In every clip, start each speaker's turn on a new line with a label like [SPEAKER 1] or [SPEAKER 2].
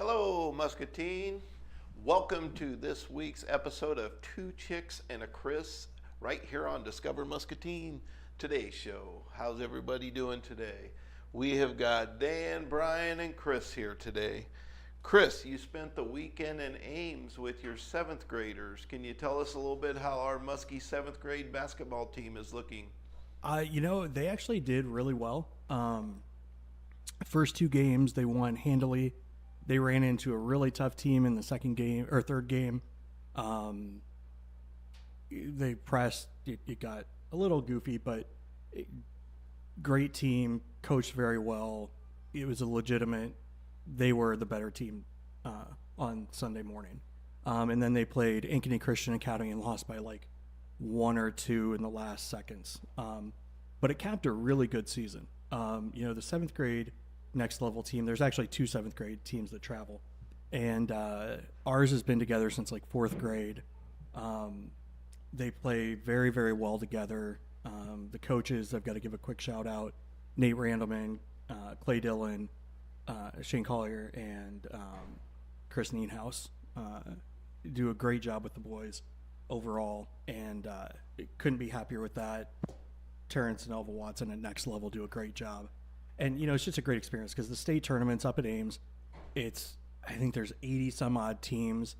[SPEAKER 1] Hello, Muscatine. Welcome to this week's episode of Two Chicks and a Chris right here on Discover Muscatine. Today's show. How's everybody doing today? We have got Dan, Brian, and Chris here today. Chris, you spent the weekend in Ames with your 7th graders. Can you tell us a little bit how our Muskie 7th grade basketball team is looking?
[SPEAKER 2] They actually did really well. First two games, they won handily. They ran into a really tough team in the second game or third game. They pressed. It got a little goofy, but great team, coached very well. It was a legitimate. They were the better team on Sunday morning. And then they played Ankeny Christian Academy and lost by like 1 or 2 in the last seconds. But it capped a really good season. The 7th grade next level team, there's actually 2 7th grade teams that travel. And ours has been together since like 4th grade. They play very, very well together. The coaches, I've got to give a quick shout out. Nate Randleman, Clay Dillon, Shane Collier, and Chris Nienhaus do a great job with the boys overall. And couldn't be happier with that. Terrence and Elva Watson at next level do a great job. And, it's just a great experience because the state tournament's up at Ames. I think there's 80 some odd teams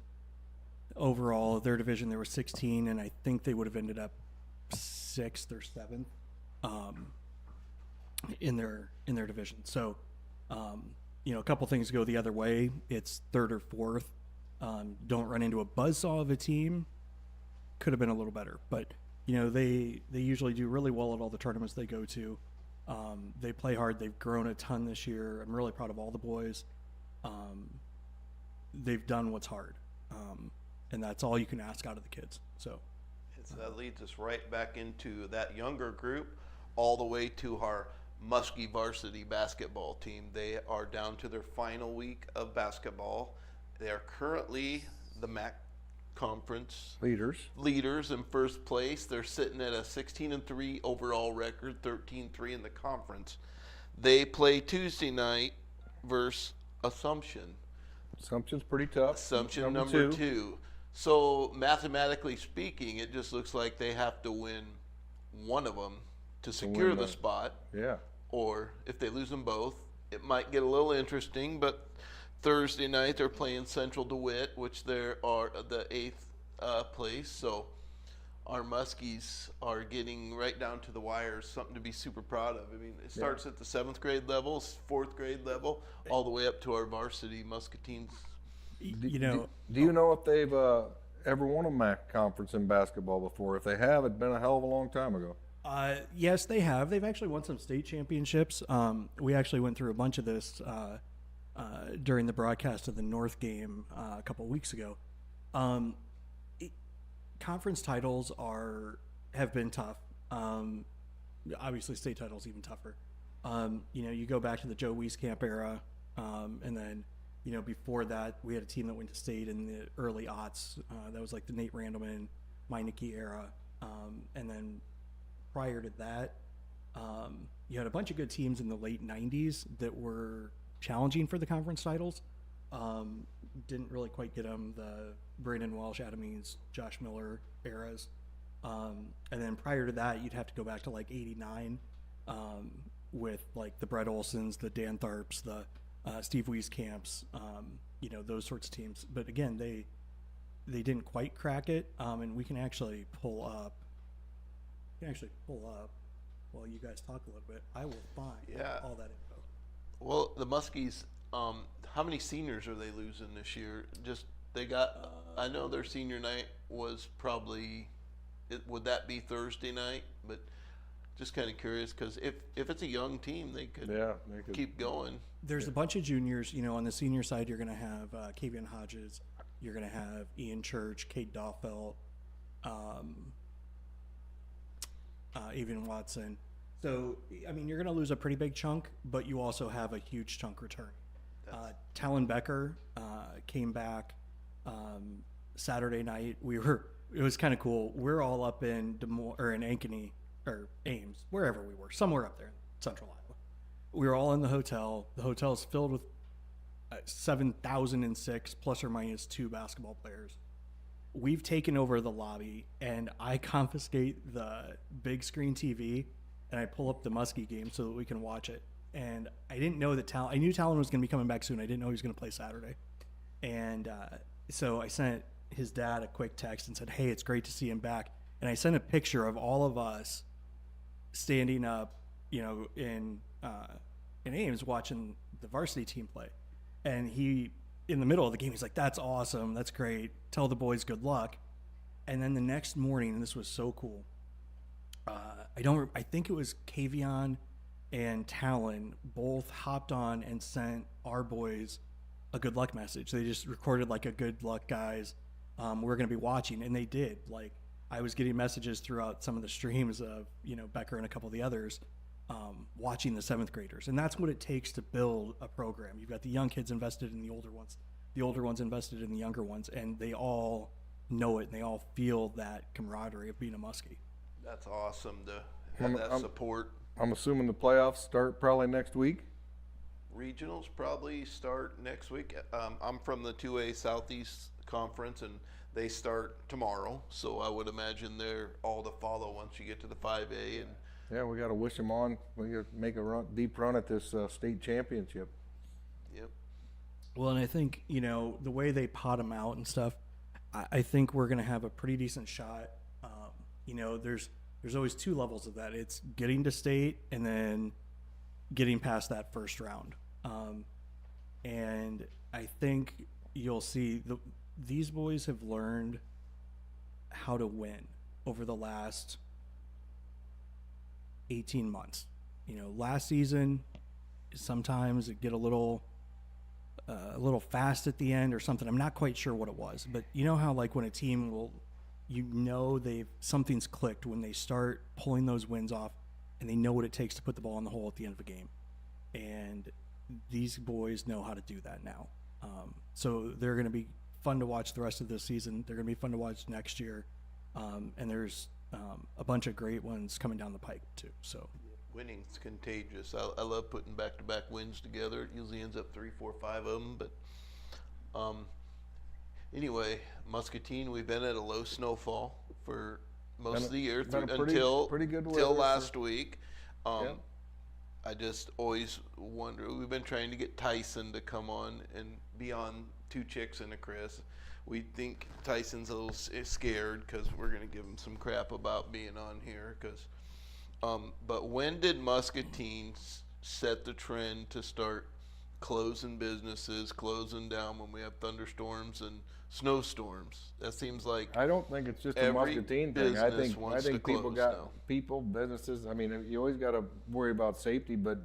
[SPEAKER 2] overall. Their division, there were 16, and I think they would have ended up 6th or 7th in their division. So, a couple things go the other way. It's 3rd or 4th. Don't run into a buzzsaw of a team. Could have been a little better, but they usually do really well at all the tournaments they go to. They play hard. They've grown a ton this year. I'm really proud of all the boys. They've done what's hard, and that's all you can ask out of the kids. So
[SPEAKER 1] that leads us right back into that younger group, all the way to our Muskie varsity basketball team. They are down to their final week of basketball. They are currently the MAC conference leaders in first place. They're sitting at a 16-3 overall record, 13-3 in the conference. They play Tuesday night versus Assumption.
[SPEAKER 3] Assumption's pretty tough.
[SPEAKER 1] Assumption number two. So mathematically speaking, it just looks like they have to win one of them to secure the spot.
[SPEAKER 3] Yeah.
[SPEAKER 1] Or if they lose them both, it might get a little interesting, but Thursday night they're playing Central DeWitt, which they are the 8th place. So our Muskies are getting right down to the wire. Something to be super proud of. I mean, it starts at the 7th grade level, 4th grade level, all the way up to our varsity Muscatines.
[SPEAKER 3] Do you know if they've ever won a MAC conference in basketball before? If they have, it's been a hell of a long time ago.
[SPEAKER 2] Yes, they have. They've actually won some state championships. We actually went through a bunch of this during the broadcast of the North game a couple of weeks ago. Conference titles have been tough. Obviously, state titles even tougher. You go back to the Joe Wieskamp era, and then before that we had a team that went to state in the early aughts. That was like the Nate Randleman, Meineke era, and then prior to that, you had a bunch of good teams in the late '90s that were challenging for the conference titles. Didn't really quite get them. The Brandon Walsh, Adam Means, Josh Miller eras. And then prior to that, you'd have to go back to like '89 with like the Brett Olsons, the Dan Tharps, the Steve Wieskamps, those sorts of teams. But again, they didn't quite crack it. And we can actually pull up. While you guys talk a little bit. I will find all that info.
[SPEAKER 1] Well, the Muskies, how many seniors are they losing this year? I know their senior night was probably, would that be Thursday night? But just kind of curious because if it's a young team, they could keep going.
[SPEAKER 2] There's a bunch of juniors. On the senior side, you're going to have Kavian Hodges. You're going to have Ian Church, Kate Doffel, Avian Watson. So, you're going to lose a pretty big chunk, but you also have a huge chunk return. Talon Becker came back Saturday night. It was kind of cool. We're all up in in Ankeny or Ames, wherever we were, somewhere up there in Central Iowa. We were all in the hotel. The hotel is filled with 7,006 plus or minus 2 basketball players. We've taken over the lobby, and I confiscate the big screen TV, and I pull up the Muskie game so that we can watch it. And I didn't know that I knew Talon was going to be coming back soon. I didn't know he was going to play Saturday. And so I sent his dad a quick text and said, hey, it's great to see him back. And I sent a picture of all of us standing up, in Ames watching the varsity team play. And he, in the middle of the game, he's like, that's awesome. That's great. Tell the boys good luck. And then the next morning, and this was so cool, I think it was Kavion and Talon both hopped on and sent our boys a good luck message. They just recorded like a good luck, guys. We're going to be watching. And they did. Like, I was getting messages throughout some of the streams of, Becker and a couple of the others watching the 7th graders. And that's what it takes to build a program. You've got the young kids invested in the older ones invested in the younger ones, and they all know it, and they all feel that camaraderie of being a Muskie.
[SPEAKER 1] That's awesome to have that support.
[SPEAKER 3] I'm assuming the playoffs start probably next week.
[SPEAKER 1] Regionals probably start next week. I'm from the 2A Southeast Conference, and they start tomorrow. So I would imagine they're all to follow once you get to the 5A. And
[SPEAKER 3] yeah, we got to wish them on. We got to make a deep run at this state championship.
[SPEAKER 1] Yep.
[SPEAKER 2] Well, and I think, the way they pot them out and stuff, I think we're going to have a pretty decent shot. There's always 2 levels of that. It's getting to state and then getting past that first round. And I think you'll see these boys have learned how to win over the last 18 months. Last season, sometimes it get a little fast at the end or something. I'm not quite sure what it was, but how like when a team will, something's clicked when they start pulling those wins off, and they know what it takes to put the ball in the hole at the end of a game. And these boys know how to do that now. So they're going to be fun to watch the rest of this season. They're going to be fun to watch next year. And there's a bunch of great ones coming down the pike too. So
[SPEAKER 1] winning's contagious. I love putting back-to-back wins together. It usually ends up 3, 4, 5 of them. But anyway, Muscatine, we've been at a low snowfall for most of the year until last week. I just always wonder. We've been trying to get Tyson to come on and be on 2 Chicks and a Chris. We think Tyson's a little scared because we're going to give him some crap about being on here. But when did Muscatine set the trend to start closing businesses, closing down when we have thunderstorms and snowstorms? That seems like
[SPEAKER 3] I don't think it's just a Muscatine thing. I think businesses. I mean, you always got to worry about safety, but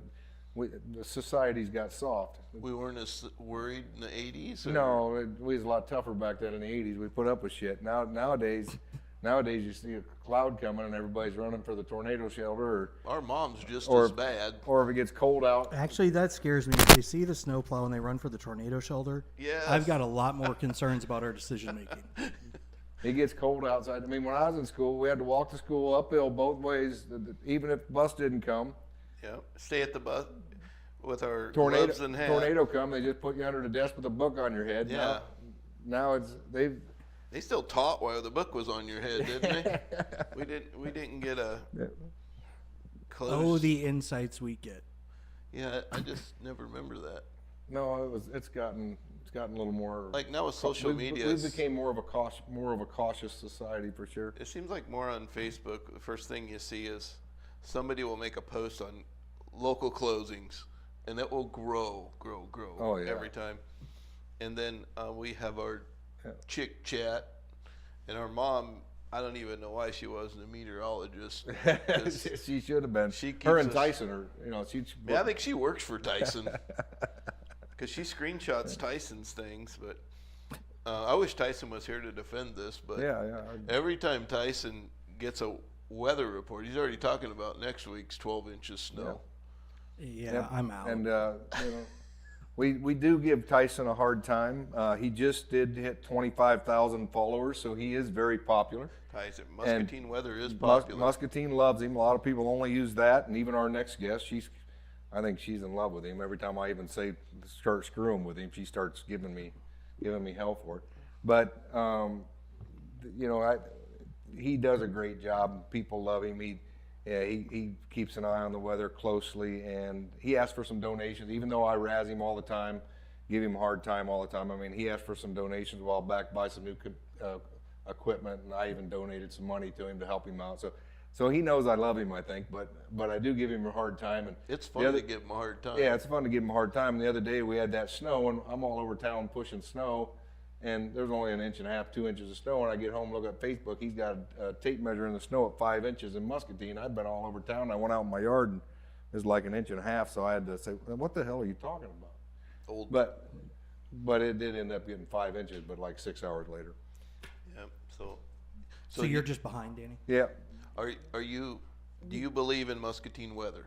[SPEAKER 3] the society's got soft.
[SPEAKER 1] We weren't as worried in the 80s?
[SPEAKER 3] No, we was a lot tougher back then in the 80s. We put up with shit. Nowadays you see a cloud coming and everybody's running for the tornado shelter.
[SPEAKER 1] Our mom's just as bad.
[SPEAKER 3] Or if it gets cold out.
[SPEAKER 2] Actually, that scares me. If they see the snowplow and they run for the tornado shelter,
[SPEAKER 1] yes.
[SPEAKER 2] I've got a lot more concerns about our decision making.
[SPEAKER 3] It gets cold outside. I mean, when I was in school, we had to walk to school uphill both ways, even if the bus didn't come.
[SPEAKER 1] Yeah, stay at the bus with our
[SPEAKER 3] tornado,
[SPEAKER 1] gloves and hat.
[SPEAKER 3] Tornado come, they just put you under the desk with a book on your head.
[SPEAKER 1] Yeah.
[SPEAKER 3] Now
[SPEAKER 1] They still taught while the book was on your head, didn't they? we didn't get a close.
[SPEAKER 2] Oh, the insights we get.
[SPEAKER 1] Yeah, I just never remember that.
[SPEAKER 3] No, it's gotten a little more
[SPEAKER 1] like now with social media.
[SPEAKER 3] We became more of a cautious society for sure.
[SPEAKER 1] It seems like more on Facebook. The first thing you see is somebody will make a post on local closings, and it will grow
[SPEAKER 3] Oh, yeah.
[SPEAKER 1] every time. And then we have our chick chat, and our mom, I don't even know why she wasn't a meteorologist.
[SPEAKER 3] She should have been.
[SPEAKER 1] Her
[SPEAKER 3] and Tyson are,
[SPEAKER 1] I think she works for Tyson because she screenshots Tyson's things. But I wish Tyson was here to defend this. But every time Tyson gets a weather report, he's already talking about next week's 12 inches snow.
[SPEAKER 2] Yeah, I'm out.
[SPEAKER 3] And we do give Tyson a hard time. He just did hit 25,000 followers, so he is very popular.
[SPEAKER 1] Tyson, Muscatine weather is popular.
[SPEAKER 3] Muscatine loves him. A lot of people only use that, and even our next guest, I think she's in love with him. Every time I even start screwing with him, she starts giving me hell for it. But you know, he does a great job. People love him. He keeps an eye on the weather closely, and he asks for some donations. Even though I razz him all the time, give him a hard time all the time. I mean, he asked for some donations a while back, buy some new equipment, and I even donated some money to him to help him out. So he knows I love him, I think, but I do give him a hard time. And
[SPEAKER 1] it's fun to give him a hard time.
[SPEAKER 3] Yeah, it's fun to give him a hard time. And the other day we had that snow, and I'm all over town pushing snow, and there's only 1.5 inches, 2 inches of snow. And I get home, look at Facebook, he's got a tape measure in the snow at 5 inches in Muscatine. I'd been all over town. I went out in my yard, and it was like 1.5 inches, so I had to say, what the hell are you talking about? But it did end up getting 5 inches, but like 6 hours later.
[SPEAKER 1] Yeah.
[SPEAKER 2] So you're just behind, Danny?
[SPEAKER 3] Yeah.
[SPEAKER 1] Are you? Do you believe in Muscatine weather?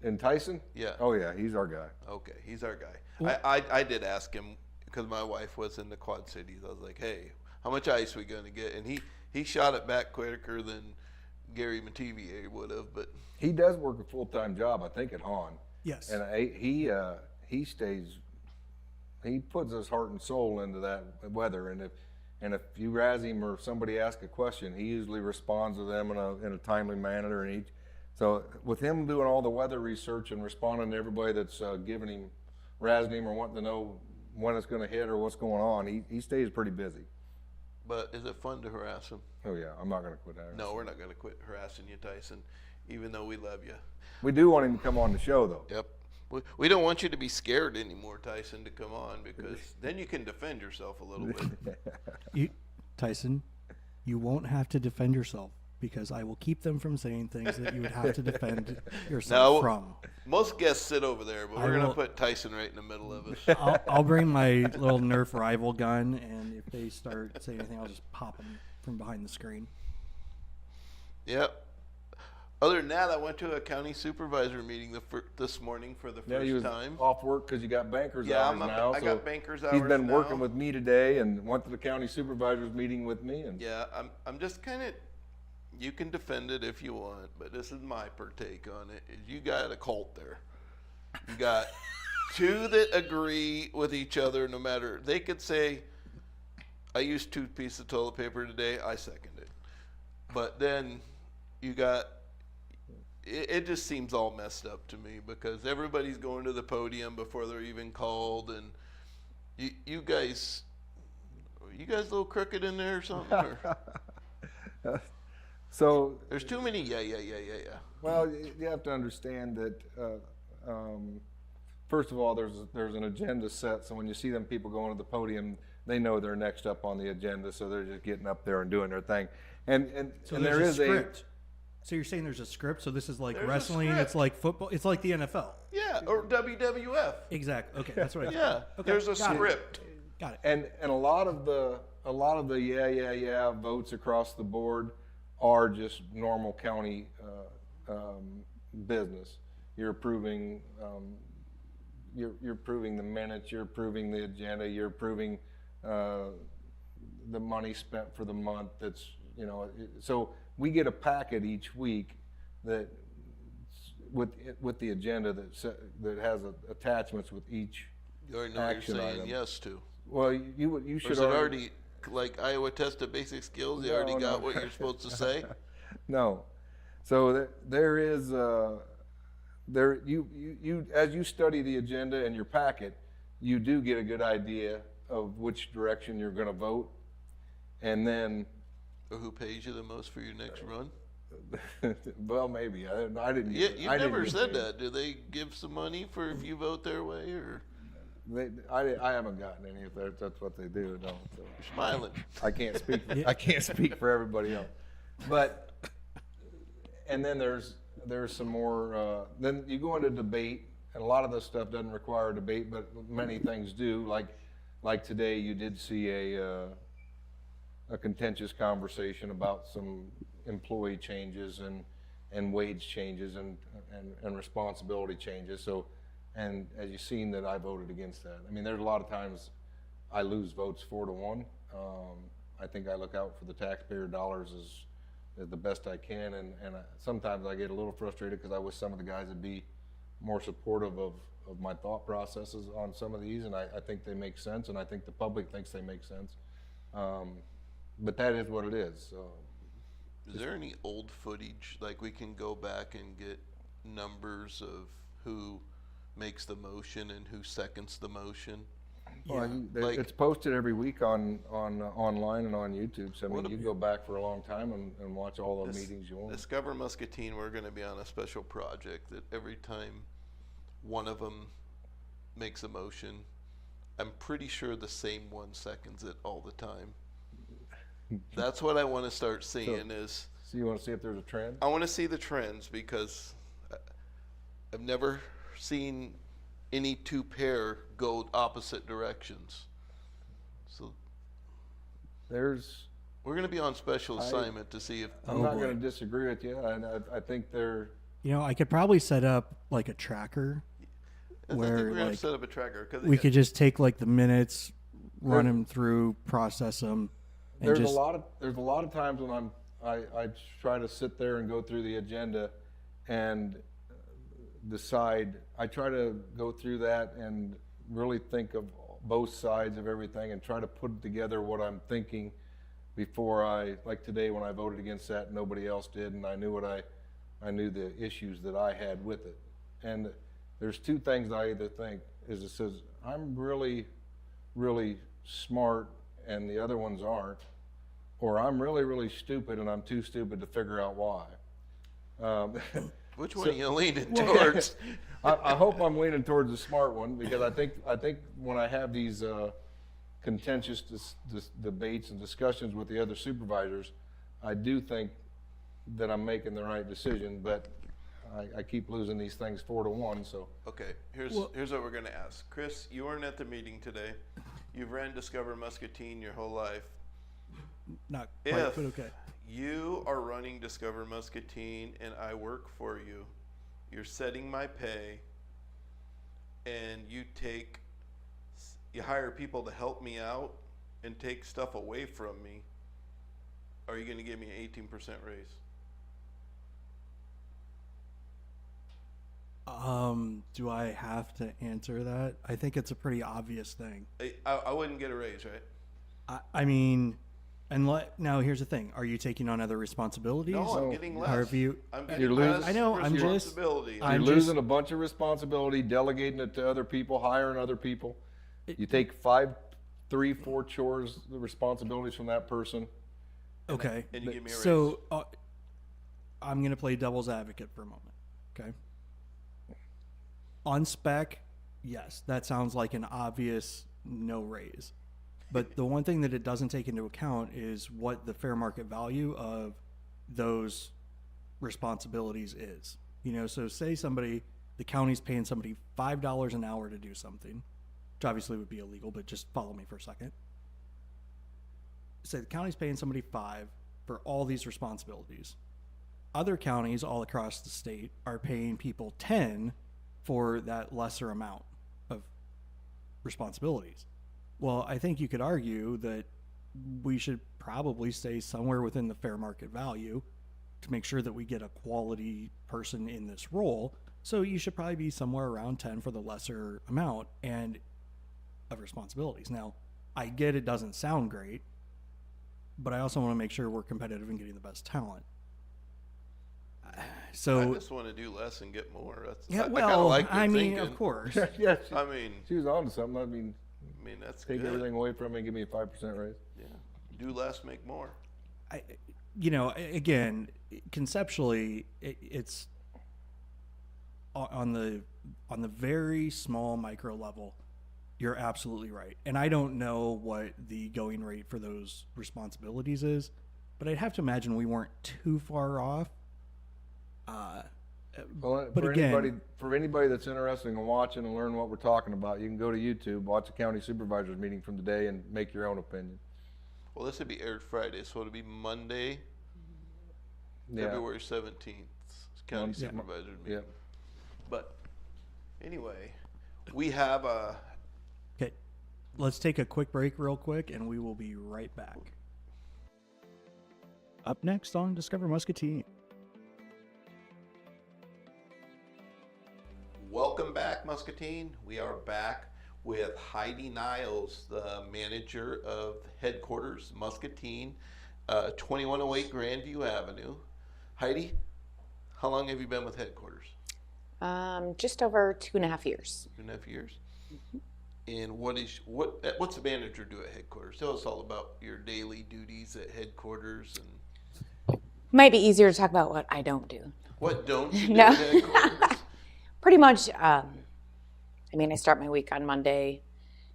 [SPEAKER 3] In Tyson?
[SPEAKER 1] Yeah.
[SPEAKER 3] Oh yeah, he's our guy.
[SPEAKER 1] Okay, he's our guy. I did ask him because my wife was in the Quad Cities. I was like, hey, how much ice we gonna get? And he shot it back quicker than Gary Mativier would have. But
[SPEAKER 3] he does work a full-time job, I think, at Hahn.
[SPEAKER 2] Yes.
[SPEAKER 3] And he puts his heart and soul into that weather, and if you razz him or somebody asks a question, he usually responds to them in a timely manner. And so with him doing all the weather research and responding to everybody that's giving him, razzing him or wanting to know when it's going to hit or what's going on, he stays pretty busy.
[SPEAKER 1] But is it fun to harass him?
[SPEAKER 3] Oh yeah, I'm not going to quit harassing.
[SPEAKER 1] No, we're not going to quit harassing you, Tyson, even though we love you.
[SPEAKER 3] We do want him to come on the show, though.
[SPEAKER 1] Yep. We don't want you to be scared anymore, Tyson, to come on, because then you can defend yourself a little bit.
[SPEAKER 2] Tyson, you won't have to defend yourself, because I will keep them from saying things that you would have to defend yourself from.
[SPEAKER 1] Most guests sit over there, but we're going to put Tyson right in the middle of us.
[SPEAKER 2] I'll bring my little Nerf rival gun, and if they start saying anything, I'll just pop them from behind the screen.
[SPEAKER 1] Yep. Other than that, I went to a county supervisor meeting this morning for the first time.
[SPEAKER 3] Off work because you got banker's hours now.
[SPEAKER 1] I got banker's hours.
[SPEAKER 3] He's been working with me today and went to the county supervisors meeting with me. And
[SPEAKER 1] yeah, I'm just kind of. You can defend it if you want, but this is my partake on it. Is you got a cult there. You got two that agree with each other. No matter, they could say, "I used 2 pieces of toilet paper today. I second it," but then you got. It just seems all messed up to me because everybody's going to the podium before they're even called, and you guys, are you guys a little crooked in there or something? Or?
[SPEAKER 3] So
[SPEAKER 1] there's too many. Yeah.
[SPEAKER 3] Well, you have to understand that. First of all, there's an agenda set, so when you see them people going to the podium, they know they're next up on the agenda, so they're just getting up there and doing their thing. And there is a script.
[SPEAKER 2] So you're saying there's a script? So this is like wrestling, it's like football, it's like the NFL.
[SPEAKER 1] Yeah, or WWF.
[SPEAKER 2] Exactly. Okay, that's what I thought.
[SPEAKER 1] Yeah,
[SPEAKER 2] okay.
[SPEAKER 1] There's a script.
[SPEAKER 2] Got it.
[SPEAKER 3] And a lot of the yeah votes across the board are just normal county business. You're approving you're approving the minutes, you're approving the agenda, you're approving the money spent for the month. That's so. We get a packet each week that with the agenda that has attachments with each
[SPEAKER 1] You already know what you're saying item. Yes to.
[SPEAKER 3] Well, you should
[SPEAKER 1] already like Iowa Test of Basic Skills. You already got what you're supposed to say.
[SPEAKER 3] No, so there is you as you study the agenda and your packet, you do get a good idea of which direction you're going to vote, and then.
[SPEAKER 1] Or who pays you the most for your next run?
[SPEAKER 3] Well, maybe I didn't.
[SPEAKER 1] Yeah, you never said that. Do they give some money for if you vote their way, or?
[SPEAKER 3] I haven't gotten any. If that's what they do, no. So.
[SPEAKER 1] You're smiling.
[SPEAKER 3] I can't speak. I can't speak for everybody else. But and then there's some more. Then you go into debate, and a lot of this stuff doesn't require a debate, but many things do. Like today, you did see a contentious conversation about some employee changes and wage changes and responsibility changes. So, and as you've seen that I voted against that. I mean, there's a lot of times I lose votes 4-1. I think I look out for the taxpayer dollars as the best I can, and sometimes I get a little frustrated because I wish some of the guys would be more supportive of my thought processes on some of these, and I think they make sense, and I think the public thinks they make sense. But that is what it is.
[SPEAKER 1] Is there any old footage, like we can go back and get numbers of who makes the motion and who seconds the motion?
[SPEAKER 3] Well,
[SPEAKER 1] Like-
[SPEAKER 3] it's posted every week on online and on YouTube. So I mean,
[SPEAKER 1] What
[SPEAKER 3] you
[SPEAKER 1] a-
[SPEAKER 3] go back for a long time and watch all the
[SPEAKER 1] This-
[SPEAKER 3] meetings you want.
[SPEAKER 1] Discover Muscatine, we're going to be on a special project that every time one of them makes a motion, I'm pretty sure the same one seconds it all the time. That's what I want to start seeing is,
[SPEAKER 3] So you want to see if there's a trend?
[SPEAKER 1] I want to see the trends because I've never seen any two pair go opposite directions. So
[SPEAKER 3] There's.
[SPEAKER 1] we're going to be on special assignment to see if
[SPEAKER 3] I'm not going to disagree with you, and I think they're.
[SPEAKER 2] You know, I could probably set up like a tracker
[SPEAKER 1] I think
[SPEAKER 2] where
[SPEAKER 1] we're going to
[SPEAKER 2] like
[SPEAKER 1] set up a tracker. Cause
[SPEAKER 2] we could just take like the minutes, run them through, process them, and
[SPEAKER 3] There's
[SPEAKER 2] just
[SPEAKER 3] a lot of times when I try to sit there and go through the agenda and decide. I try to go through that and really think of both sides of everything and try to put together what I'm thinking before like today when I voted against that and nobody else did, and I knew the issues that I had with it. And there's two things I either think is it says I'm really, really smart and the other ones aren't, or I'm really, really stupid and I'm too stupid to figure out why.
[SPEAKER 1] which one are you leaning towards?
[SPEAKER 3] I hope I'm leaning towards the smart one because I think when I have these contentious debates and discussions with the other supervisors, I do think that I'm making the right decision, but I keep losing these things 4-1. So
[SPEAKER 1] Okay, here's what we're gonna ask. Chris, you weren't at the meeting today. You've ran Discover Muscatine your whole life.
[SPEAKER 2] not quite,
[SPEAKER 1] If
[SPEAKER 2] but okay.
[SPEAKER 1] you are running Discover Muscatine and I work for you, you're setting my pay, and you hire people to help me out and take stuff away from me, are you gonna give me an 18% raise?
[SPEAKER 2] Do I have to answer that? I think it's a pretty obvious thing.
[SPEAKER 1] I wouldn't get a raise, right?
[SPEAKER 2] I mean, now here's the thing: are you taking on other responsibilities?
[SPEAKER 1] No, I'm getting less.
[SPEAKER 2] Or have you?
[SPEAKER 1] I'm getting
[SPEAKER 3] You're losing-
[SPEAKER 1] less
[SPEAKER 2] I know, I'm just-
[SPEAKER 1] responsibility.
[SPEAKER 3] you're
[SPEAKER 2] I'm
[SPEAKER 3] losing a bunch of responsibility, delegating it to other people, hiring other people. You take 5, 3, 4 chores, the responsibilities from that person.
[SPEAKER 2] Okay.
[SPEAKER 1] and you give me a raise.
[SPEAKER 2] So I'm going to play devil's advocate for a moment. Okay. On spec, yes, that sounds like an obvious no raise. But the one thing that it doesn't take into account is what the fair market value of those responsibilities is. You know, so say the county's paying somebody $5 an hour to do something, which obviously would be illegal, but just follow me for a second. Say the county's paying somebody $5 for all these responsibilities. Other counties all across the state are paying people $10 for that lesser amount of responsibilities. Well, I think you could argue that we should probably stay somewhere within the fair market value to make sure that we get a quality person in this role. So you should probably be somewhere around 10 for the lesser amount and of responsibilities. Now, I get it doesn't sound great, but I also want to make sure we're competitive in getting the best talent. So
[SPEAKER 1] I just want to do less and get more. That's,
[SPEAKER 2] yeah,
[SPEAKER 1] I kinda
[SPEAKER 2] well,
[SPEAKER 1] like your
[SPEAKER 2] I mean,
[SPEAKER 1] thinking.
[SPEAKER 2] of course.
[SPEAKER 3] Yeah,
[SPEAKER 1] I mean,
[SPEAKER 3] she was on to something. I mean,
[SPEAKER 1] that's
[SPEAKER 3] take
[SPEAKER 1] good.
[SPEAKER 3] everything away from me and give me a 5% raise.
[SPEAKER 1] Yeah, do less, make more.
[SPEAKER 2] Again, conceptually, it's on the very small micro level. You're absolutely right, and I don't know what the going rate for those responsibilities is, but I'd have to imagine we weren't too far off.
[SPEAKER 3] Well,
[SPEAKER 2] But again-
[SPEAKER 3] for anybody that's interested in watching and learn what we're talking about, you can go to YouTube, watch the county supervisors meeting from today, and make your own opinion.
[SPEAKER 1] Well, this would be aired Friday, so it'll be Monday,
[SPEAKER 3] Yeah.
[SPEAKER 1] February 17th, county
[SPEAKER 3] Monday.
[SPEAKER 1] supervisor meeting.
[SPEAKER 3] Yeah.
[SPEAKER 1] But anyway, we have a.
[SPEAKER 2] Okay, let's take a quick break real quick, and we will be right back. Up next on Discover Muscatine.
[SPEAKER 1] Muscatine. We are back with Heidi Niles, the manager of headquarters, Muscatine, 2108 Grandview Avenue. Heidi, how long have you been with headquarters?
[SPEAKER 4] Just over 2.5 years.
[SPEAKER 1] 2.5 years. And what's the manager do at headquarters? Tell us all about your daily duties at headquarters and
[SPEAKER 4] Might be easier to talk about what I don't do.
[SPEAKER 1] what don't you do
[SPEAKER 4] No.
[SPEAKER 1] at headquarters?
[SPEAKER 4] Pretty much, I start my week on Monday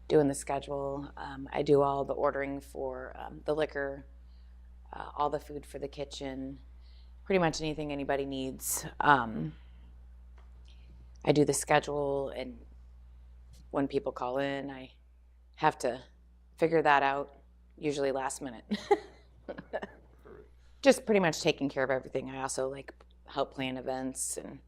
[SPEAKER 4] doing the schedule. I do all the ordering for the liquor, all the food for the kitchen, pretty much anything anybody needs. I do the schedule, and when people call in, I have to figure that out, usually last minute. Just pretty much taking care of everything. I also help plan events and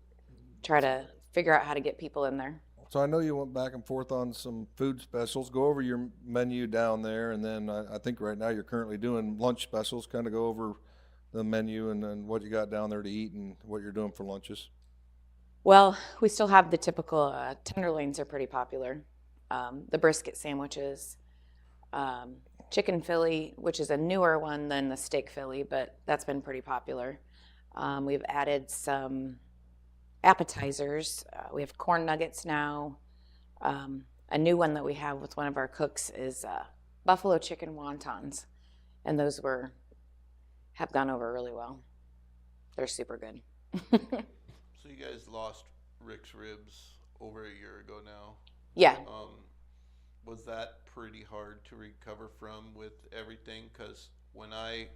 [SPEAKER 4] try to figure out how to get people in there.
[SPEAKER 3] So I know you went back and forth on some food specials. Go over your menu down there, and then I think right now you're currently doing lunch specials. Kind of go over the menu and then what you got down there to eat and what you're doing for lunches.
[SPEAKER 4] Well, we still have the typical tenderloins are pretty popular. The brisket sandwiches, chicken Philly, which is a newer one than the steak Philly, but that's been pretty popular. We've added some appetizers. We have corn nuggets now. A new one that we have with one of our cooks is buffalo chicken wontons, and those have gone over really well. They're super good.
[SPEAKER 1] So you guys lost Rick's ribs over a year ago now.
[SPEAKER 4] Yeah.
[SPEAKER 1] Was that pretty hard to recover from with everything? Because when I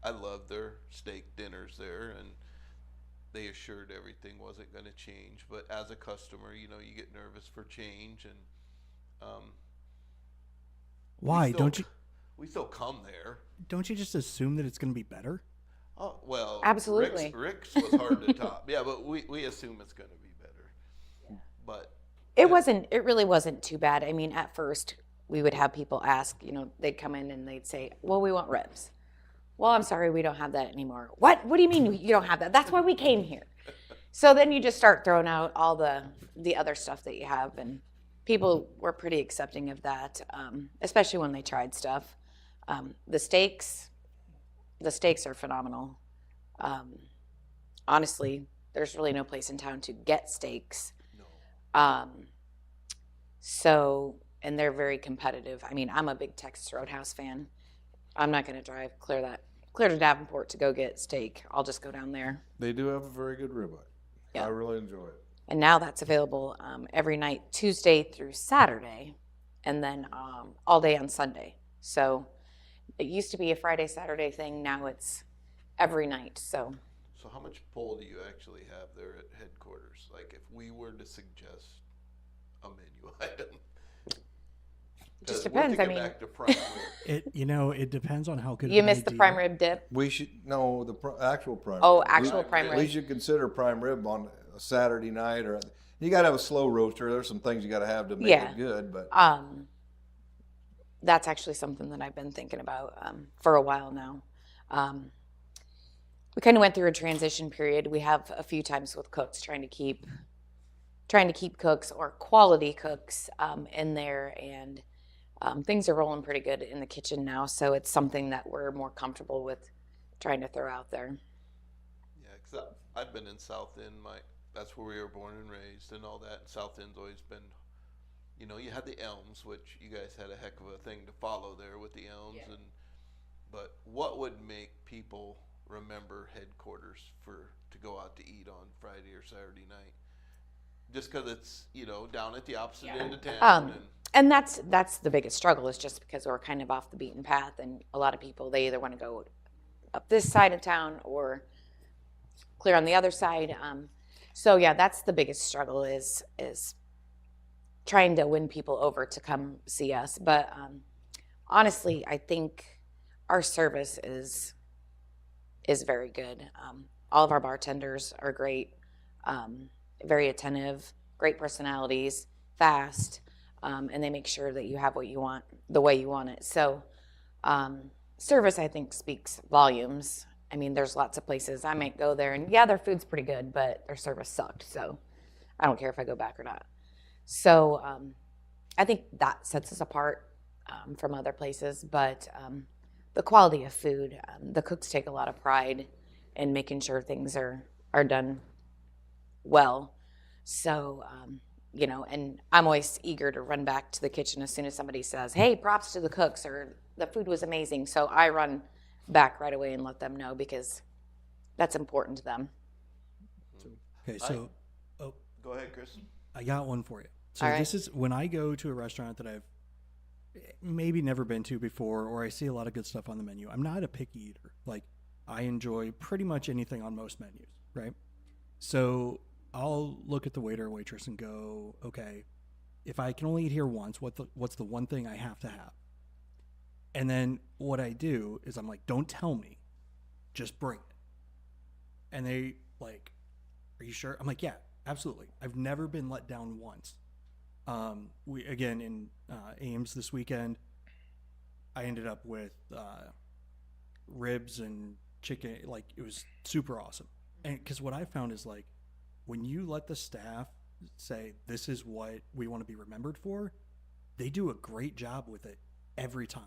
[SPEAKER 1] love their steak dinners there, and they assured everything wasn't going to change. But as a customer, you get nervous for change, and
[SPEAKER 2] Why
[SPEAKER 1] we still come there.
[SPEAKER 2] don't you just assume that it's going to be better?
[SPEAKER 1] Oh well,
[SPEAKER 4] Absolutely.
[SPEAKER 1] Rick's was hard to top. Yeah, but we assume it's going to be better.
[SPEAKER 4] Yeah.
[SPEAKER 1] But
[SPEAKER 4] It really wasn't too bad. At first we would have people ask, they'd come in and they'd say, well, we want ribs. Well, I'm sorry, we don't have that anymore. What do you mean you don't have that? That's why we came here. So then you just start throwing out all the other stuff that you have, and people were pretty accepting of that, especially when they tried stuff. The steaks are phenomenal. Honestly, there's really no place in town to get steaks.
[SPEAKER 1] no.
[SPEAKER 4] And they're very competitive. I'm a big Texas Roadhouse fan. I'm not going to drive clear to Davenport to go get steak. I'll just go down there.
[SPEAKER 3] They do have a very good ribeye.
[SPEAKER 4] Yeah.
[SPEAKER 3] I really enjoy it.
[SPEAKER 4] And now that's available every night, Tuesday through Saturday, and then all day on Sunday. So it used to be a Friday, Saturday thing. Now it's every night. So
[SPEAKER 1] So how much pull do you actually have there at headquarters? Like if we were to suggest a menu item.
[SPEAKER 4] it just
[SPEAKER 1] 'Cause
[SPEAKER 4] depends.
[SPEAKER 1] We're thinking back to prime rib.
[SPEAKER 2] It depends on how good.
[SPEAKER 4] You
[SPEAKER 2] of an
[SPEAKER 4] missed the
[SPEAKER 2] idea.
[SPEAKER 4] prime rib dip.
[SPEAKER 3] We should actual prime.
[SPEAKER 4] Oh,
[SPEAKER 3] rib.
[SPEAKER 4] actual prime
[SPEAKER 3] We
[SPEAKER 4] rib.
[SPEAKER 3] should consider prime rib on a Saturday night, or you got to have a slow roaster. There's some things you got to have to make
[SPEAKER 4] Yeah.
[SPEAKER 3] it good, but
[SPEAKER 4] That's actually something that I've been thinking about for a while now. We kind of went through a transition period. We have a few times with cooks trying to keep cooks or quality cooks in there, and things are rolling pretty good in the kitchen now. So it's something that we're more comfortable with trying to throw out there.
[SPEAKER 1] Yeah, because I've been in South End. That's where we were born and raised, and all that. South End's always been, you had the Elms, which you guys had a heck of a thing to follow there with the Elms,
[SPEAKER 4] Yeah.
[SPEAKER 1] but what would make people remember headquarters to go out to eat on Friday or Saturday night? Just because it's down at the opposite end of town.
[SPEAKER 4] And that's the biggest struggle, is just because we're kind of off the beaten path, and a lot of people, they either want to go up this side of town or clear on the other side. So yeah, that's the biggest struggle is trying to win people over to come see us. But honestly, I think our service is very good. All of our bartenders are great, very attentive, great personalities, fast, and they make sure that you have what you want the way you want it. So service, I think, speaks volumes. There's lots of places I might go there, and yeah, their food's pretty good, but their service sucked. So I don't care if I go back or not. So I think that sets us apart from other places. But the quality of food, the cooks take a lot of pride in making sure things are done well. So, you know, and I'm always eager to run back to the kitchen as soon as somebody says, hey, props to the cooks, or the food was amazing. So I run back right away and let them know, because that's important to them.
[SPEAKER 2] Okay, so
[SPEAKER 1] Go ahead, Chris.
[SPEAKER 2] I got one for you. So
[SPEAKER 4] All right.
[SPEAKER 2] this is when I go to a restaurant that I've maybe never been to before, or I see a lot of good stuff on the menu. I'm not a picky eater. Like, I enjoy pretty much anything on most menus, right? So I'll look at the waiter or waitress and go, okay, if I can only eat here once, what's the one thing I have to have? And then what I do is I'm like, don't tell me, just bring it. And they like, are you sure? I'm like, yeah, absolutely. I've never been let down once. We again in Ames this weekend, I ended up with ribs and chicken. Like, it was super awesome. And because what I found is, like, when you let the staff say this is what we want to be remembered for, they do a great job with it every time.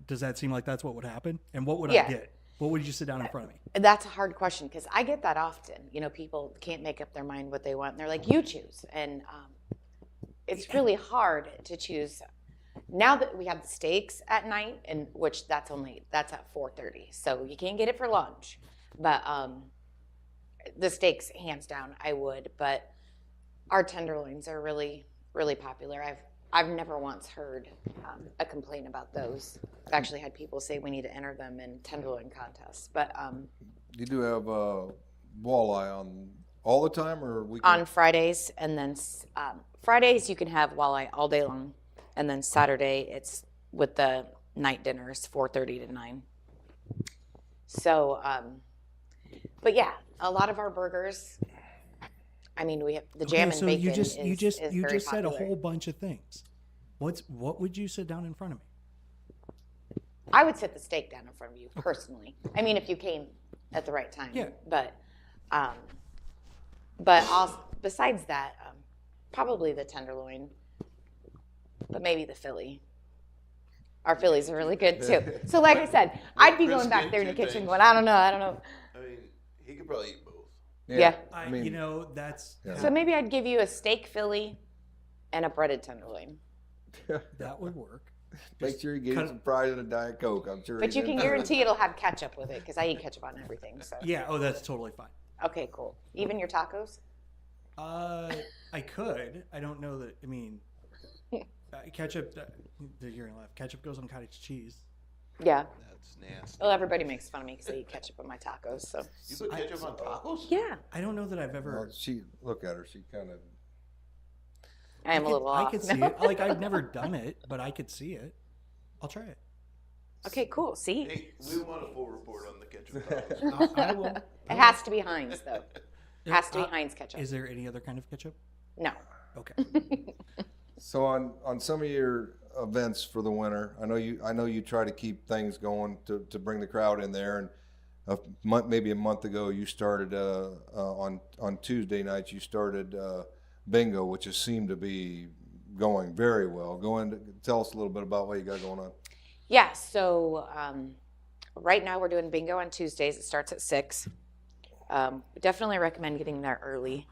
[SPEAKER 2] Does that seem like that's what would happen? And what would I
[SPEAKER 4] Yeah.
[SPEAKER 2] get? What would you sit down in front of me?
[SPEAKER 4] That's a hard question, because I get that often. You know, people can't make up their mind what they want, and they're like, you choose. And it's really hard to choose. Now that we have the steaks at night, and which that's at 4:30, so you can't get it for lunch. But the steaks, hands down, I would. But our tenderloins are really, really popular. I've never once heard a complaint about those. I've actually had people say we need to enter them in tenderloin contests. But
[SPEAKER 3] You do have walleye on all the time, or we
[SPEAKER 4] on Fridays, and then Fridays you can have walleye all day long, and then Saturday it's with the night dinners, 4:30 to 9. So, but yeah, a lot of our burgers. I mean, we have the jam and
[SPEAKER 2] so
[SPEAKER 4] bacon.
[SPEAKER 2] you just
[SPEAKER 4] is very
[SPEAKER 2] said a
[SPEAKER 4] popular.
[SPEAKER 2] whole bunch of things. What would you sit down in front of me?
[SPEAKER 4] I would sit the steak down in front of you personally. I mean, if you came at the right time.
[SPEAKER 2] Yeah.
[SPEAKER 4] But also, besides that, probably the tenderloin, but maybe the Philly. Our Phillies are really good too. So, like I said, I'd be going back there in the kitchen going, I don't know.
[SPEAKER 1] I mean, he could probably eat both.
[SPEAKER 4] Yeah.
[SPEAKER 3] I mean,
[SPEAKER 2] That's
[SPEAKER 4] So maybe I'd give you a steak Philly and a breaded tenderloin.
[SPEAKER 2] that would work.
[SPEAKER 3] make sure you get
[SPEAKER 2] cut-
[SPEAKER 3] some fries and a Diet Coke. I'm sure.
[SPEAKER 4] But you
[SPEAKER 3] he's
[SPEAKER 4] can
[SPEAKER 3] into it.
[SPEAKER 4] guarantee it'll have ketchup with it, because I eat ketchup on everything. So
[SPEAKER 2] Yeah. Oh, that's totally fine.
[SPEAKER 4] okay, cool. Even your tacos?
[SPEAKER 2] I could. I don't know that. I mean, ketchup. You're gonna laugh. Ketchup goes on cottage cheese.
[SPEAKER 4] Yeah.
[SPEAKER 1] That's nasty.
[SPEAKER 4] Well, everybody makes fun of me because I eat ketchup on my tacos. So
[SPEAKER 1] You put ketchup on tacos?
[SPEAKER 4] yeah,
[SPEAKER 2] I don't know that I've ever.
[SPEAKER 3] Well, she look at her. She kind of.
[SPEAKER 4] I am a little
[SPEAKER 2] I
[SPEAKER 4] off.
[SPEAKER 2] could see it. Like, I've never done it, but I could see it. I'll try it.
[SPEAKER 4] Okay, cool. See,
[SPEAKER 1] Hey, we want a full report on the ketchup tacos.
[SPEAKER 2] I will.
[SPEAKER 4] it has to be Heinz though. It has to be Heinz ketchup.
[SPEAKER 2] Is there any other kind of ketchup?
[SPEAKER 4] No.
[SPEAKER 2] Okay.
[SPEAKER 3] So on some of your events for the winter, I know you try to keep things going to bring the crowd in there. And maybe a month ago, you started on Tuesday nights. You started bingo, which has seemed to be going very well. Tell us a little bit about what you got going on.
[SPEAKER 4] Yeah. So right now we're doing bingo on Tuesdays. It starts at 6. Definitely recommend getting there early.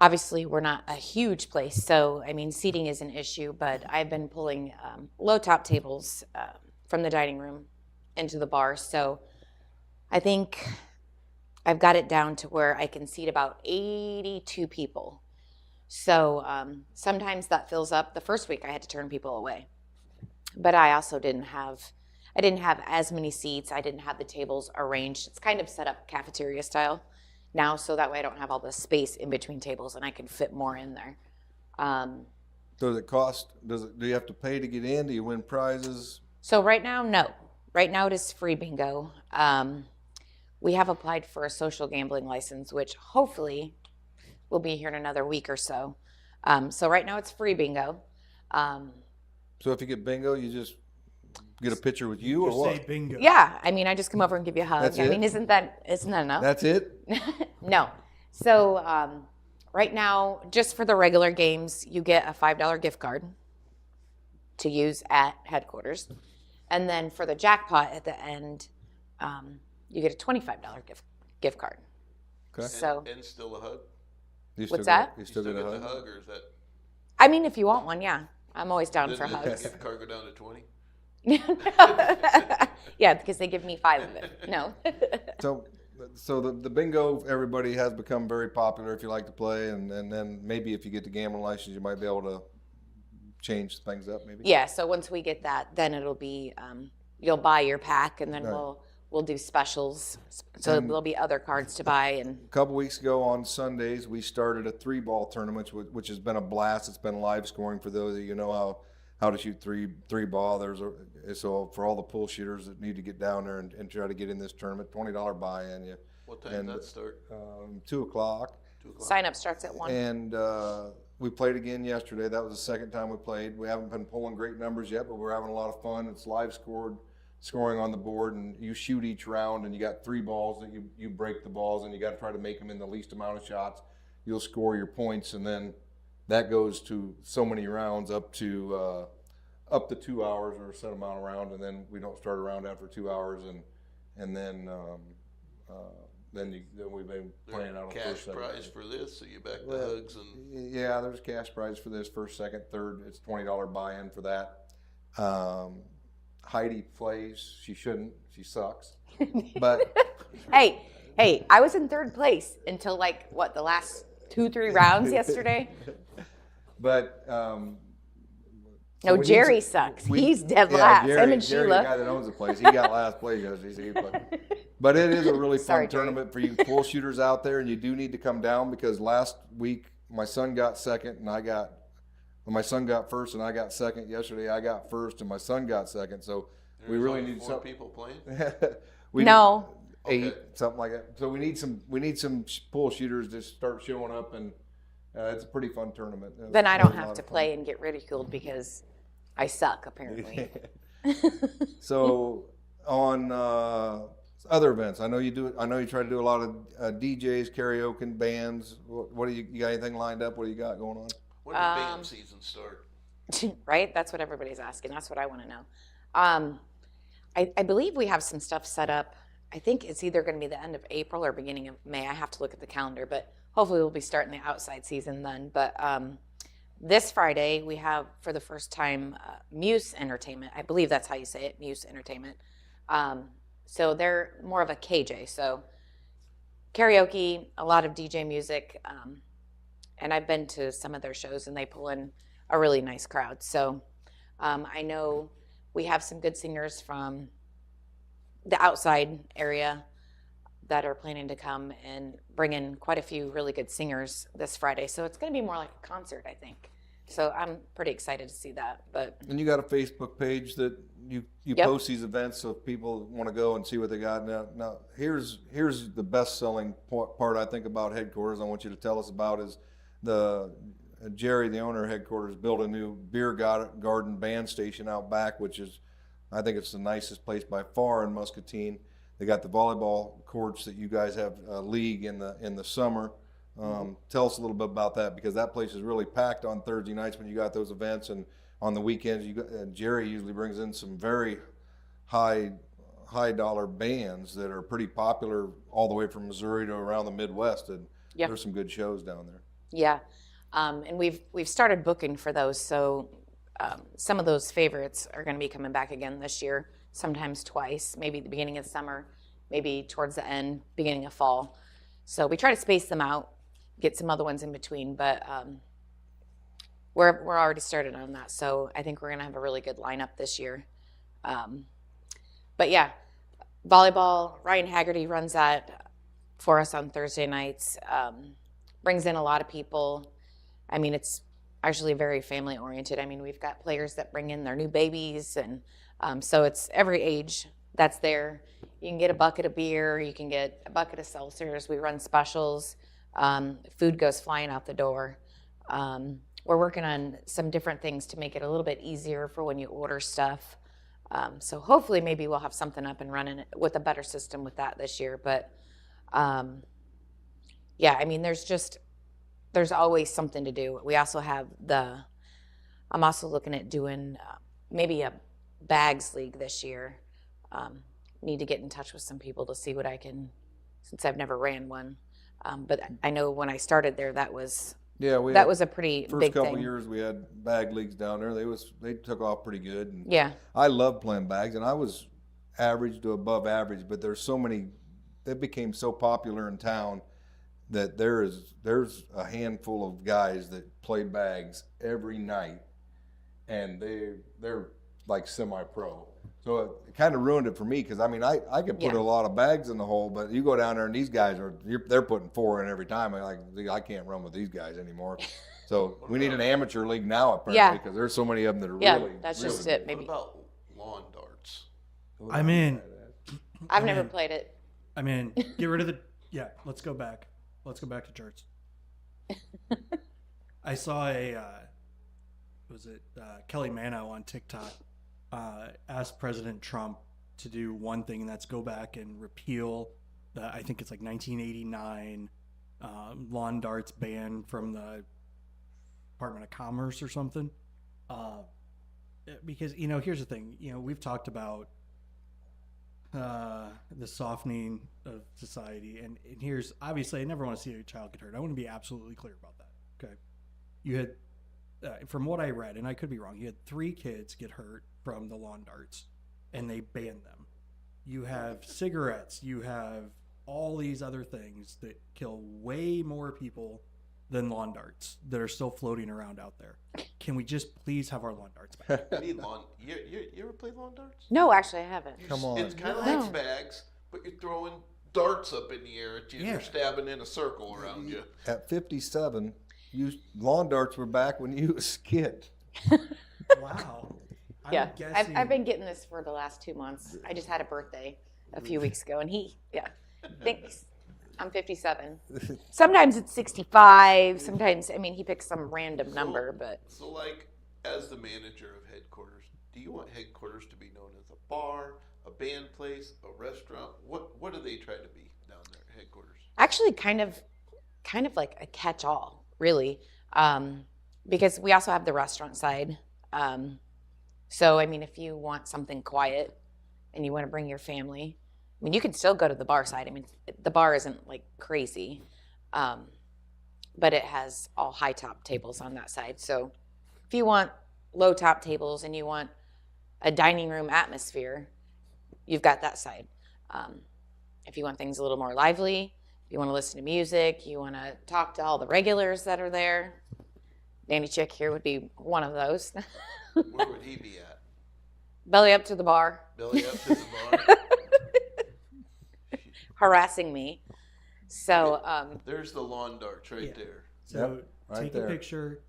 [SPEAKER 4] Obviously, we're not a huge place, so I mean, seating is an issue. But I've been pulling low top tables from the dining room into the bar, so I think I've got it down to where I can seat about 82 people. So sometimes that fills up. The first week I had to turn people away, but I also didn't have as many seats. I didn't have the tables arranged. It's kind of set up cafeteria style now, so that way I don't have all the space in between tables and I can fit more in there.
[SPEAKER 3] Does it cost? Do you have to pay to get in? Do you win prizes?
[SPEAKER 4] So right now, no. Right now it is free bingo. We have applied for a social gambling license, which hopefully will be here in another week or so. So right now it's free bingo.
[SPEAKER 3] So if you get bingo, you just get a picture with you, or
[SPEAKER 2] Just
[SPEAKER 3] what?
[SPEAKER 2] say bingo.
[SPEAKER 4] Yeah, I mean, I just come over and give you a hug.
[SPEAKER 3] That's
[SPEAKER 4] I
[SPEAKER 3] it?
[SPEAKER 4] mean, isn't that enough?
[SPEAKER 3] That's it.
[SPEAKER 4] No. So Right now, just for the regular games, you get a $5 gift card to use at headquarters. And then for the jackpot at the end, you get a $25 gift card.
[SPEAKER 3] Okay.
[SPEAKER 4] So,
[SPEAKER 1] And still a hug?
[SPEAKER 3] You
[SPEAKER 4] What's
[SPEAKER 3] still
[SPEAKER 4] that?
[SPEAKER 3] You still get a
[SPEAKER 1] the
[SPEAKER 3] hug?
[SPEAKER 1] hug, or is that?
[SPEAKER 4] I mean, if you want one, yeah. I'm always down for
[SPEAKER 1] Does the
[SPEAKER 4] hugs.
[SPEAKER 1] gift card go down to 20?
[SPEAKER 4] Yeah, because they give me 5 of it. No.
[SPEAKER 3] So the bingo, everybody has become very popular if you like to play, and then maybe if you get the gambling license, you might be able to change things up maybe.
[SPEAKER 4] Yeah, so once we get that, then it'll be, you'll buy your pack, and then
[SPEAKER 3] Right.
[SPEAKER 4] we'll do specials. So
[SPEAKER 3] And-
[SPEAKER 4] there'll be other cards to buy. And
[SPEAKER 3] A couple weeks ago on Sundays, we started a 3-ball tournament, which has been a blast. It's been live scoring for those of you who know how to shoot three ball. So for all the pool shooters that need to get down there and try to get in this tournament, $20 buy-in.
[SPEAKER 1] What time
[SPEAKER 3] And,
[SPEAKER 1] does that start?
[SPEAKER 3] 2 o'clock.
[SPEAKER 1] 2 o'clock?
[SPEAKER 4] sign up starts at 1.
[SPEAKER 3] And we played again yesterday. That was the second time we played. We haven't been pulling great numbers yet, but we're having a lot of fun. It's live scoring on the board, and you shoot each round, and you got 3 balls that you break the balls, and you got to try to make them in the least amount of shots. You'll score your points, and then that goes to so many rounds up to 2 hours or a set amount of round, and then we don't start a round after 2 hours, and then we've been playing out on
[SPEAKER 1] Cash
[SPEAKER 3] first, second,
[SPEAKER 1] prize for this, so you back the
[SPEAKER 3] Well,
[SPEAKER 1] hugs and
[SPEAKER 3] yeah, there's cash prize for this first, second, third. It's $20 buy-in for that. Heidi plays. She shouldn't. She sucks. But
[SPEAKER 4] Hey, I was in 3rd place until the last 2-3 rounds yesterday.
[SPEAKER 3] but
[SPEAKER 4] No,
[SPEAKER 3] we need
[SPEAKER 4] Jerry
[SPEAKER 3] some-
[SPEAKER 4] sucks. He's dead
[SPEAKER 3] yeah,
[SPEAKER 4] last.
[SPEAKER 3] Jerry,
[SPEAKER 4] Him and
[SPEAKER 3] Jerry,
[SPEAKER 4] Sheila.
[SPEAKER 3] the guy that owns the place, he got last place yesterday. But it is a really fun
[SPEAKER 4] Sorry, Jerry.
[SPEAKER 3] tournament for you pool shooters out there, and you do need to come down because last week my son got second, and my son got first, and I got second. Yesterday I got first, and my son got second. So we
[SPEAKER 1] there's
[SPEAKER 3] really
[SPEAKER 1] only
[SPEAKER 3] need
[SPEAKER 1] 4
[SPEAKER 3] some.
[SPEAKER 1] people playing?
[SPEAKER 4] No.
[SPEAKER 3] 8,
[SPEAKER 1] Okay.
[SPEAKER 3] something like that. So we need some pool shooters to start showing up, and it's a pretty fun tournament.
[SPEAKER 4] Then I
[SPEAKER 3] It's
[SPEAKER 4] don't
[SPEAKER 3] a
[SPEAKER 4] have
[SPEAKER 3] lot
[SPEAKER 4] to
[SPEAKER 3] of fun.
[SPEAKER 4] play and get ridiculed because I suck, apparently.
[SPEAKER 3] So on other events, I know you do. I know you try to do a lot of DJs, karaoke, and bands. What do you got? Anything lined up? What do you got going on?
[SPEAKER 1] When does band season start?
[SPEAKER 4] Right? That's what everybody's asking. That's what I want to know. I believe we have some stuff set up. I think it's either going to be the end of April or beginning of May. I have to look at the calendar, but hopefully we'll be starting the outside season then. But this Friday, we have, for the first time, Muse Entertainment. I believe that's how you say it, Muse Entertainment. So they're more of a KJ. So karaoke, a lot of DJ music. And I've been to some of their shows, and they pull in a really nice crowd. So I know we have some good singers from the outside area that are planning to come and bring in quite a few really good singers this Friday. So it's going to be more like a concert, I think. So I'm pretty excited to see that. But
[SPEAKER 3] And you got a Facebook page that you
[SPEAKER 4] Yep.
[SPEAKER 3] post these events, so if people want to go and see what they got. Now here's the best selling part I think about headquarters. I want you to tell us about is the Jerry, the owner of headquarters, built a new beer garden band station out back, which is, I think it's the nicest place by far in Muscatine. They got the volleyball courts that you guys have a league in the summer. Tell us a little bit about that, because that place is really packed on Thursday nights when you got those events, and on the weekends Jerry usually brings in some very high dollar bands that are pretty popular all the way from Missouri to around the Midwest, and
[SPEAKER 4] Yep.
[SPEAKER 3] there's some good shows down there.
[SPEAKER 4] yeah, and we've started booking for those. So some of those favorites are going to be coming back again this year, sometimes twice, maybe the beginning of the summer, maybe towards the end, beginning of fall. So we try to space them out, get some other ones in between, but we're already started on that. So I think we're going to have a really good lineup this year. But yeah, volleyball, Ryan Haggerty runs that for us on Thursday nights, brings in a lot of people. I mean, it's actually very family oriented. I mean, we've got players that bring in their new babies, and so it's every age that's there. You can get a bucket of beer, you can get a bucket of seltzers. We run specials. Food goes flying out the door. We're working on some different things to make it a little bit easier for when you order stuff. So hopefully maybe we'll have something up and running with a better system with that this year. But yeah, I mean, there's just there's always something to do. We also have I'm also looking at doing maybe a bags league this year. Need to get in touch with some people to see what I can, since I've never ran one. But I know when I started there, that was a pretty
[SPEAKER 3] first
[SPEAKER 4] big
[SPEAKER 3] couple
[SPEAKER 4] thing.
[SPEAKER 3] years we had bag leagues down there. They took off pretty good. And
[SPEAKER 4] Yeah.
[SPEAKER 3] I love playing bags, and I was average to above average. But there's so many that became so popular in town that there's a handful of guys that play bags every night, and they're like semi-pro. So it kind of ruined it for me because I mean I could put a lot of bags in the hole, but you go down there and these guys they're putting 4 in every time. I can't run with these guys anymore. So we need an amateur league now apparently because there's so many of them that are really
[SPEAKER 4] that's
[SPEAKER 3] really
[SPEAKER 4] just it.
[SPEAKER 3] good.
[SPEAKER 4] Maybe
[SPEAKER 1] What about lawn darts?
[SPEAKER 2] I'm in.
[SPEAKER 4] I've never played it.
[SPEAKER 2] I'm in. Get rid of the. Yeah, let's go back. Let's go back to charts. I saw Kelly Mano on TikTok asked President Trump to do one thing, and that's go back and repeal I think it's like 1989 lawn darts ban from the Department of Commerce or something. Because, here's the thing. We've talked about the softening of society, and here's, obviously, I never want to see a child get hurt. I want to be absolutely clear about that. Okay. You had, from what I read, and I could be wrong, you had 3 kids get hurt from the lawn darts, and they banned them. You have cigarettes, you have all these other things that kill way more people than lawn darts that are still floating around out there. Can we just please have our lawn darts back?
[SPEAKER 1] You ever play lawn darts?
[SPEAKER 4] No, actually, I haven't.
[SPEAKER 3] Come on.
[SPEAKER 1] It's kind of
[SPEAKER 4] No.
[SPEAKER 1] like bags, but you're throwing darts up in the air at you.
[SPEAKER 2] Yeah.
[SPEAKER 1] They're stabbing in a circle around you.
[SPEAKER 3] At 57, lawn darts were back when you was a kid.
[SPEAKER 2] Wow.
[SPEAKER 4] Yeah,
[SPEAKER 2] guessing,
[SPEAKER 4] I've been getting this for the last 2 months. I just had a birthday a few weeks ago, and he thinks I'm 57. Sometimes it's 65. Sometimes, he picks some random number, but
[SPEAKER 1] So, like, as the manager of headquarters, do you want headquarters to be known as a bar, a band place, a restaurant? What do they try to be down there at headquarters?
[SPEAKER 4] actually kind of like a catch-all, really, because we also have the restaurant side. So, if you want something quiet and you want to bring your family, you can still go to the bar side. The bar isn't like crazy, but it has all high top tables on that side. So if you want low top tables and you want a dining room atmosphere, you've got that side. If you want things a little more lively, if you want to listen to music, you want to talk to all the regulars that are there, Danny Chick here would be one of those.
[SPEAKER 1] Where would he be at?
[SPEAKER 4] Belly up to the bar,
[SPEAKER 1] Belly up to the bar?
[SPEAKER 4] harassing me. So,
[SPEAKER 1] There's the lawn darts right
[SPEAKER 2] Yeah.
[SPEAKER 1] there.
[SPEAKER 2] So
[SPEAKER 3] Yep, right
[SPEAKER 2] take
[SPEAKER 3] there.
[SPEAKER 2] a picture.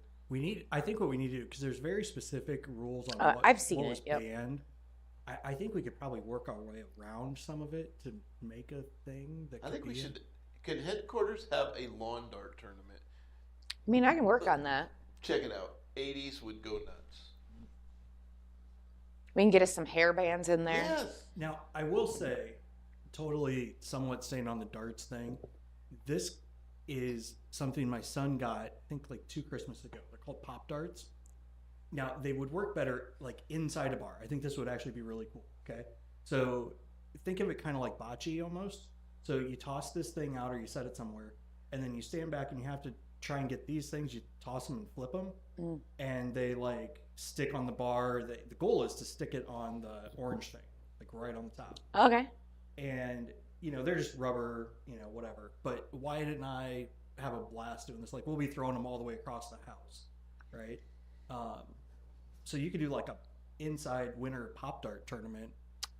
[SPEAKER 2] I think what we need to do, because there's very specific rules on
[SPEAKER 4] I've seen
[SPEAKER 2] what was
[SPEAKER 4] it, yep.
[SPEAKER 2] banned. I think we could probably work our way around some of it to make a thing that
[SPEAKER 1] I
[SPEAKER 2] could
[SPEAKER 1] think we
[SPEAKER 2] be
[SPEAKER 1] should. Could headquarters have a lawn dart tournament?
[SPEAKER 4] I can work on that.
[SPEAKER 1] Check it out. 80s would go nuts.
[SPEAKER 4] We can get us some hair bands in there.
[SPEAKER 1] Yes.
[SPEAKER 2] Now, I will say, totally somewhat staying on the darts thing, this is something my son got, I think like 2 Christmases ago. They're called Pop Darts. Now, they would work better like inside a bar. I think this would actually be really cool, okay? So think of it kind of like bocce almost. So you toss this thing out or you set it somewhere, and then you stand back and you have to try and get these things. You toss them and flip them, and they like stick on the bar. The goal is to stick it on the orange thing, like right on the top.
[SPEAKER 4] Okay.
[SPEAKER 2] And they're just rubber, whatever. But why didn't I have a blast doing this? Like, we'll be throwing them all the way across the house, right? So you could do like a inside winter Pop Dart tournament,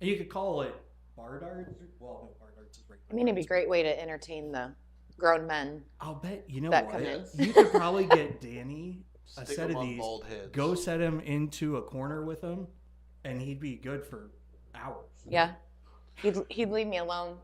[SPEAKER 2] and you could call it bar darts. Well, no, bar darts is regular.
[SPEAKER 4] It'd be a great way to entertain the grown men.
[SPEAKER 2] I'll bet
[SPEAKER 4] that
[SPEAKER 2] what
[SPEAKER 4] come in.
[SPEAKER 2] you could probably get Danny a
[SPEAKER 1] Stick
[SPEAKER 2] set
[SPEAKER 1] them
[SPEAKER 2] of
[SPEAKER 1] on
[SPEAKER 2] these.
[SPEAKER 1] bald heads.
[SPEAKER 2] Go set him into a corner with him, and he'd be good for hours.
[SPEAKER 4] Yeah. He'd leave me alone.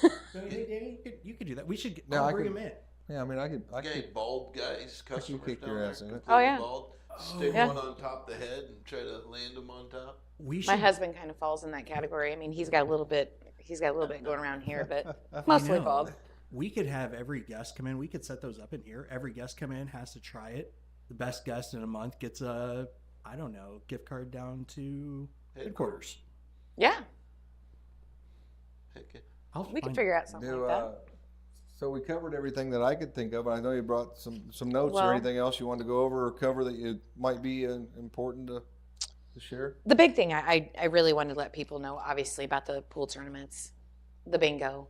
[SPEAKER 2] So, hey, Danny, you could do that. We should I'll bring him in.
[SPEAKER 3] Yeah, I could.
[SPEAKER 1] Okay, bald guys, customers
[SPEAKER 3] kick
[SPEAKER 1] down
[SPEAKER 3] your
[SPEAKER 1] there,
[SPEAKER 3] ass in it.
[SPEAKER 1] completely
[SPEAKER 4] Oh, yeah.
[SPEAKER 1] bald. Stick
[SPEAKER 4] Yeah.
[SPEAKER 1] one on top of the head and try to land them on top.
[SPEAKER 2] We should.
[SPEAKER 4] My husband kind of falls in that category. He's got a little bit going around here, but mostly
[SPEAKER 2] know.
[SPEAKER 4] bald.
[SPEAKER 2] we could have every guest come in. We could set those up in here. Every guest come in has to try it. The best guest in a month gets a, I don't know, gift card down to headquarters.
[SPEAKER 4] Yeah,
[SPEAKER 1] Heck yeah.
[SPEAKER 4] we can figure out something like that.
[SPEAKER 3] So we covered everything that I could think of. I know you brought some notes
[SPEAKER 4] Well-
[SPEAKER 3] or anything else you wanted to go over or cover that you might be important to share.
[SPEAKER 4] The big thing I really wanted to let people know, obviously, about the pool tournaments, the bingo,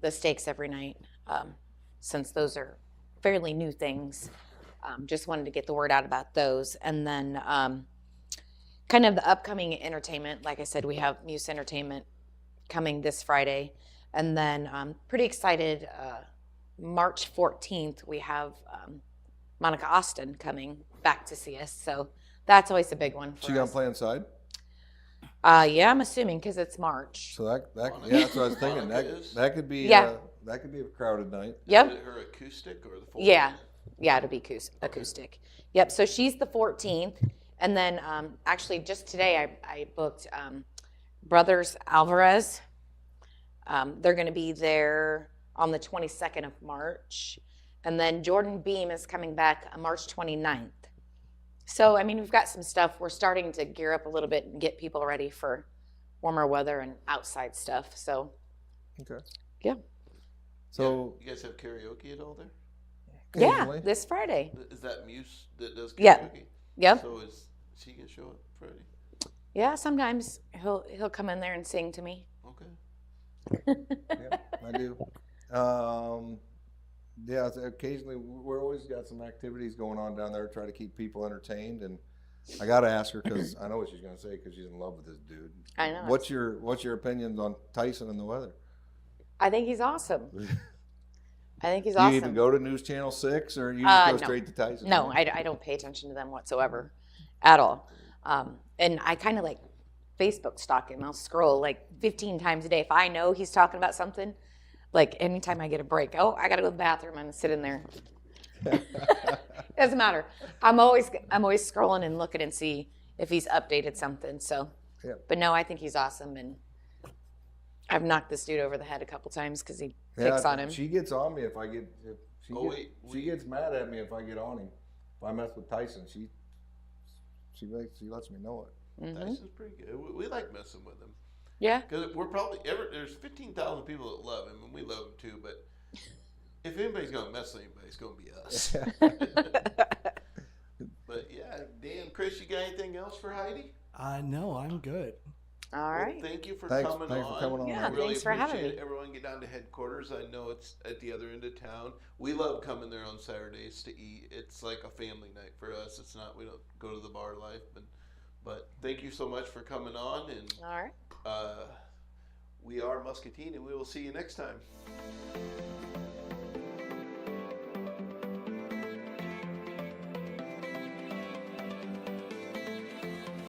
[SPEAKER 4] the stakes every night, since those are fairly new things. Just wanted to get the word out about those. And then kind of the upcoming entertainment. Like I said, we have Muse Entertainment coming this Friday. And then I'm pretty excited, March 14th, we have Monica Austin coming back to see us. So that's always a big one for
[SPEAKER 3] She gonna
[SPEAKER 4] us.
[SPEAKER 3] play inside?
[SPEAKER 4] Yeah, I'm assuming because it's March.
[SPEAKER 3] So that yeah, that's what I was thinking.
[SPEAKER 1] Monica is?
[SPEAKER 3] That could be
[SPEAKER 4] Yeah.
[SPEAKER 3] that could be a crowded night.
[SPEAKER 4] Yep.
[SPEAKER 1] Is it her acoustic or the full?
[SPEAKER 4] Yeah. Yeah, it'll be acoustic. Yep. So she's the 14th. And then actually just today I booked Brothers Alvarez. They're going to be there on the 22nd of March. And then Jordan Beam is coming back on March 29th. So, I mean, we've got some stuff. We're starting to gear up a little bit and get people ready for warmer weather and outside stuff. So,
[SPEAKER 3] Okay.
[SPEAKER 4] yeah.
[SPEAKER 3] So
[SPEAKER 1] You guys have karaoke at all there?
[SPEAKER 3] occasionally-
[SPEAKER 4] Yeah, this Friday.
[SPEAKER 1] Is that Muse that does
[SPEAKER 4] Yeah.
[SPEAKER 1] karaoke?
[SPEAKER 4] Yep.
[SPEAKER 1] So is she gonna show up Friday?
[SPEAKER 4] Yeah, sometimes he'll come in there and sing to me.
[SPEAKER 1] Okay.
[SPEAKER 3] yeah, I do. Yeah, so occasionally we're always got some activities going on down there to try to keep people entertained. And I got to ask her because I know what she's going to say because she's in love with this dude.
[SPEAKER 4] I know.
[SPEAKER 3] What's your opinions on Tyson and the weather?
[SPEAKER 4] I think he's awesome. I think he's
[SPEAKER 3] Do you
[SPEAKER 4] awesome.
[SPEAKER 3] even go to News Channel 6 or you just go
[SPEAKER 4] No.
[SPEAKER 3] straight to Tyson?
[SPEAKER 4] No, I don't pay attention to them whatsoever at all. And I kind of like Facebook stalk him. I'll scroll like 15 times a day. If I know he's talking about something, like anytime I get a break, oh, I got to go to the bathroom. I'm going to sit in there. Doesn't matter. I'm always scrolling and looking and see if he's updated something. So,
[SPEAKER 3] Yeah.
[SPEAKER 4] But no, I think he's awesome. And I've knocked this dude over the head a couple times because he
[SPEAKER 3] Yeah,
[SPEAKER 4] picks on him.
[SPEAKER 3] She gets on me if she
[SPEAKER 1] Wait,
[SPEAKER 3] gets mad at me if I get on him. If I mess with Tyson, she lets me know it.
[SPEAKER 4] Mhm.
[SPEAKER 1] Tyson's pretty good. We like messing with him.
[SPEAKER 4] Yeah.
[SPEAKER 1] Because we're probably there's 15,000 people that love him, and we love him too. But if anybody's gonna mess with anybody, it's gonna be us. But yeah, Dan, Chris, you got anything else for Heidi?
[SPEAKER 2] No, I'm good.
[SPEAKER 4] All
[SPEAKER 1] Well,
[SPEAKER 4] right.
[SPEAKER 1] thank you for
[SPEAKER 3] Thanks
[SPEAKER 1] coming
[SPEAKER 3] for
[SPEAKER 1] on.
[SPEAKER 3] coming on.
[SPEAKER 4] Yeah,
[SPEAKER 1] Really
[SPEAKER 4] thanks for having
[SPEAKER 1] appreciate
[SPEAKER 4] me.
[SPEAKER 1] it. Everyone get down to headquarters. I know it's at the other end of town. We love coming there on Saturdays to eat. It's like a family night for us. It's not, we don't go to the bar life, but thank you so much for coming on, and
[SPEAKER 4] All right.
[SPEAKER 1] we are Muscatine, and we will see you next time.